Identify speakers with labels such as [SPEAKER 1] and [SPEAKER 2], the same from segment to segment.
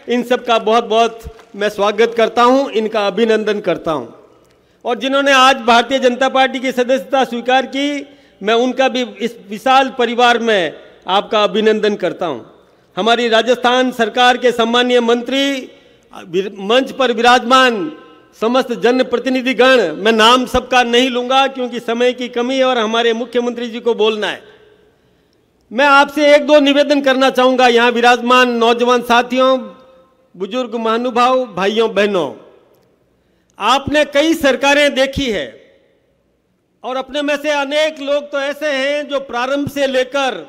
[SPEAKER 1] इन सब का बहुत बहुत मैं स्वागत करता हूं, इनका अभिनंदन करता हूं। और जिन्होंने आज भारतीय जनता पार्टी की सदस्यता स्वीकार की, मैं उनका भी इस विशाल परिवार में आपका अभिनंदन करता हूं। हमारी राजस्थान सरकार के सम्मानीय मंत्री, मंच पर विराजमान समस्त जनप्रतिनिधिगण, मैं नाम सबका नहीं लूंगा क्योंकि समय की कमी है और हमारे मुख्यमंत्री जी को बोलना है। मैं आपसे एक दो निवेदन करना चाहूंगा। यहाँ विराजमान नौजवान साथियों, बुजुर्ग महानुभाव, भाइयों बहनों, आपने कई सरकारें देखी है और अपने में से अनेक लोग तो ऐसे हैं जो प्रारंभ से लेकर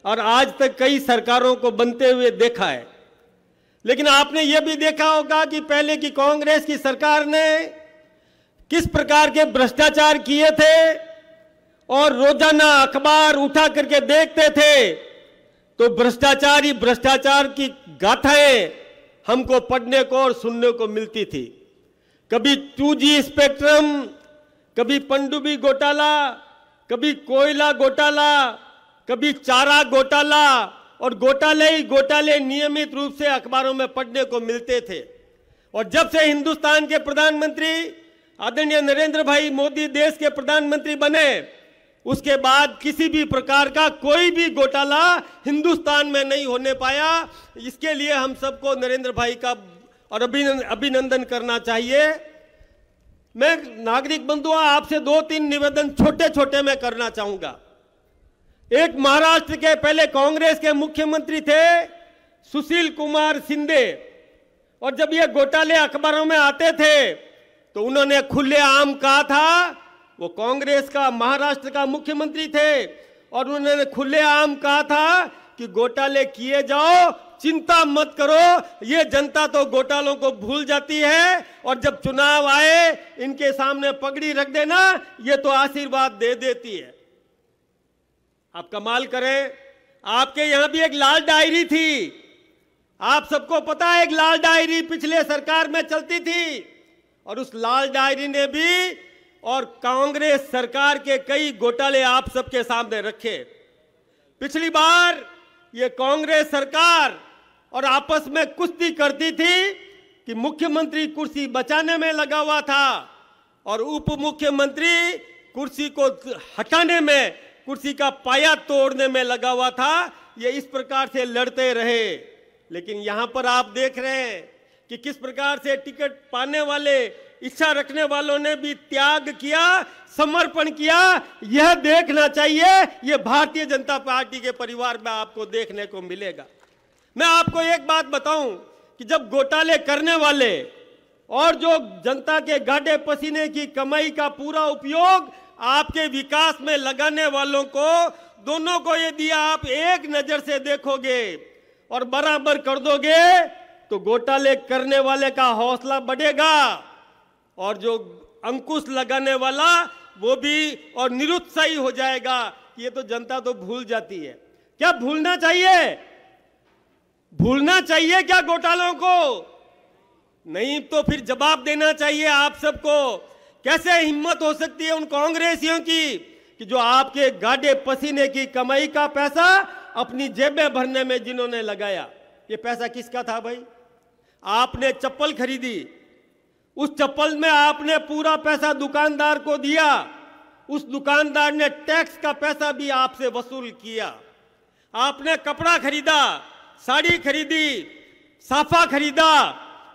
[SPEAKER 1] और आज तक कई सरकारों को बनते हुए देखा है। लेकिन आपने यह भी देखा होगा कि पहले की कांग्रेस की सरकार ने किस प्रकार के भ्रष्टाचार किए थे और रोजाना अखबार उठा करके देखते थे तो भ्रष्टाचार ही भ्रष्टाचार की गाथाएं हमको पढ़ने को और सुनने को मिलती थी। कभी 2G स्पेक्ट्रम, कभी पनडुब्बी घोटाला, कभी कोयला घोटाला, कभी चारा घोटाला, और घोटाले नियमित रूप से अखबारों में पढ़ने को मिलते थे। और जब से हिंदुस्तान के प्रधानमंत्री आदरणीय नरेंद्र भाई मोदी देश के प्रधानमंत्री बने, उसके बाद किसी भी प्रकार का कोई भी घोटाला हिंदुस्तान में नहीं होने पाया। इसके लिए हम सबको नरेंद्र भाई का और अभिनंदन करना चाहिए। मैं नागरिक बंधुओं, आपसे 2-3 निवेदन छोटे छोटे मैं करना चाहूंगा। एक, महाराष्ट्र के पहले कांग्रेस के मुख्यमंत्री थे सुशील कुमार शिंदे, और जब ये घोटाले अखबारों में आते थे तो उन्होंने खुलेआम कहा था, वो कांग्रेस का महाराष्ट्र का मुख्यमंत्री थे और उन्होंने खुलेआम कहा था कि घोटाले किए जाओ, चिंता मत करो, ये जनता तो घोटालों को भूल जाती है और जब चुनाव आए इनके सामने पगड़ी रख देना, ये तो आशीर्वाद दे देती है। आप कमाल करें, आपके यहां भी एक लाल डायरी थी, आप सबको पता है, एक लाल डायरी पिछले सरकार में चलती थी और उस लाल डायरी ने भी और कांग्रेस सरकार के कई घोटाले आप सबके सामने रखे। पिछली बार ये कांग्रेस सरकार और आपस में कुश्ती करती थी कि मुख्यमंत्री कुर्सी बचाने में लगा हुआ था और उप मुख्यमंत्री कुर्सी को हटाने में, कुर्सी का पाया तोड़ने में लगा हुआ था। ये इस प्रकार से लड़ते रहे। लेकिन यहां पर आप देख रहे हैं कि किस प्रकार से टिकट पाने वाले, इच्छा रखने वालों ने भी त्याग किया, समर्पण किया। यह देखना चाहिए, यह भारतीय जनता पार्टी के परिवार में आपको देखने को मिलेगा। मैं आपको एक बात बताऊं कि जब घोटाले करने वाले और जो जनता के गाढ़े पसीने की कमाई का पूरा उपयोग आपके विकास में लगाने वालों को, दोनों को यदि आप एक नजर से देखोगे और बराबर कर दोगे तो घोटाले करने वाले का हौसला बढ़ेगा और जो अंकुश लगाने वाला वो भी और निरुत्साही हो जाएगा। ये तो जनता तो भूल जाती है। क्या भूलना चाहिए? भूलना चाहिए क्या घोटालों को? नहीं तो फिर जवाब देना चाहिए आप सबको। कैसे हिम्मत हो सकती है उन कांग्रेसियों की कि जो आपके गाढ़े पसीने की कमाई का पैसा अपनी जेबें भरने में जिन्होंने लगाया। ये पैसा किसका था भाई? आपने चप्पल खरीदी, उस चप्पल में आपने पूरा पैसा दुकानदार को दिया, उस दुकानदार ने टैक्स का पैसा भी आपसे वसूल किया। आपने कपड़ा खरीदा, साड़ी खरीदी, साफा खरीदा,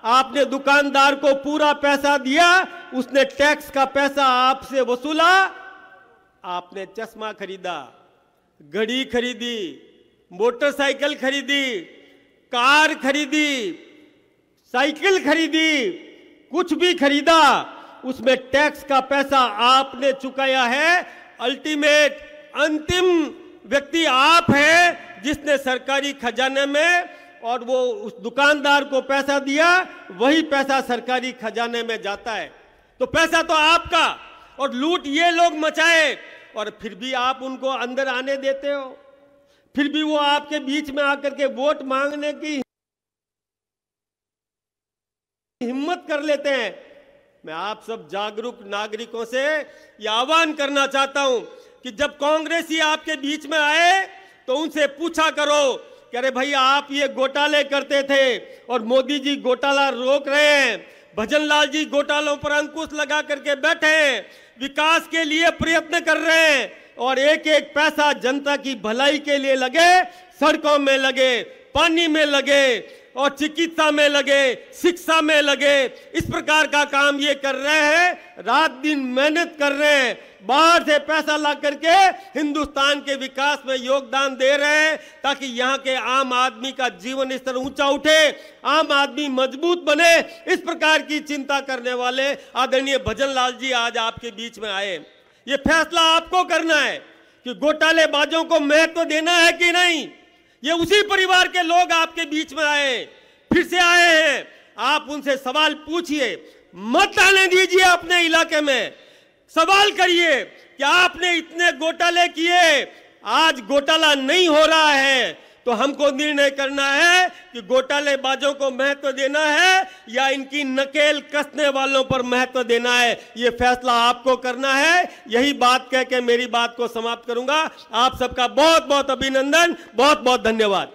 [SPEAKER 1] आपने दुकानदार को पूरा पैसा दिया, उसने टैक्स का पैसा आपसे वसूला। आपने चश्मा खरीदा, घड़ी खरीदी, मोटरसाइकिल खरीदी, कार खरीदी, साइकिल खरीदी, कुछ भी खरीदा, उसमें टैक्स का पैसा आपने चुकाया है। अल्टीमेट, अंतिम व्यक्ति आप हैं जिसने सरकारी खजाने में और वो उस दुकानदार को पैसा दिया, वही पैसा सरकारी खजाने में जाता है। तो पैसा तो आपका और लूट ये लोग मचाए और फिर भी आप उनको अंदर आने देते हो। फिर भी वो आपके बीच में आकर के वोट मांगने की हिम्मत कर लेते हैं। मैं आप सब जागरूक नागरिकों से यह आह्वान करना चाहता हूं कि जब कांग्रेसी आपके बीच में आए तो उनसे पूछा करो कि अरे भैया आप ये घोटाले करते थे और मोदी जी घोटाला रोक रहे हैं, भजनलाल जी घोटालों पर अंकुश लगा करके बैठे हैं, विकास के लिए प्रयत्न कर रहे हैं और एक एक पैसा जनता की भलाई के लिए लगे, सड़कों में लगे, पानी में लगे और चिकित्सा में लगे, शिक्षा में लगे, इस प्रकार का काम ये कर रहे हैं, रात दिन मेहनत कर रहे हैं, बाहर से पैसा ला करके हिंदुस्तान के विकास में योगदान दे रहे हैं ताकि यहाँ के आम आदमी का जीवन स्तर ऊंचा उठे, आम आदमी मजबूत बने। इस प्रकार की चिंता करने वाले आदरणीय भजनलाल जी आज आपके बीच में आए। ये फैसला आपको करना है कि घोटालेबाजों को महत्व देना है कि नहीं। ये उसी परिवार के लोग आपके बीच में आए, फिर से आए हैं। आप उनसे सवाल पूछिए, मत आने दीजिए अपने इलाके में, सवाल करिए कि आपने इतने घोटाले किए, आज घोटाला नहीं हो रहा है, तो हमको निर्णय करना है कि घोटालेबाजों को महत्व देना है या इनकी नकेल कसने वालों पर महत्व देना है। ये फैसला आपको करना है। यही बात कह के मेरी बात को समाप्त करूंगा। आप सबका बहुत बहुत अभिनंदन, बहुत बहुत धन्यवाद।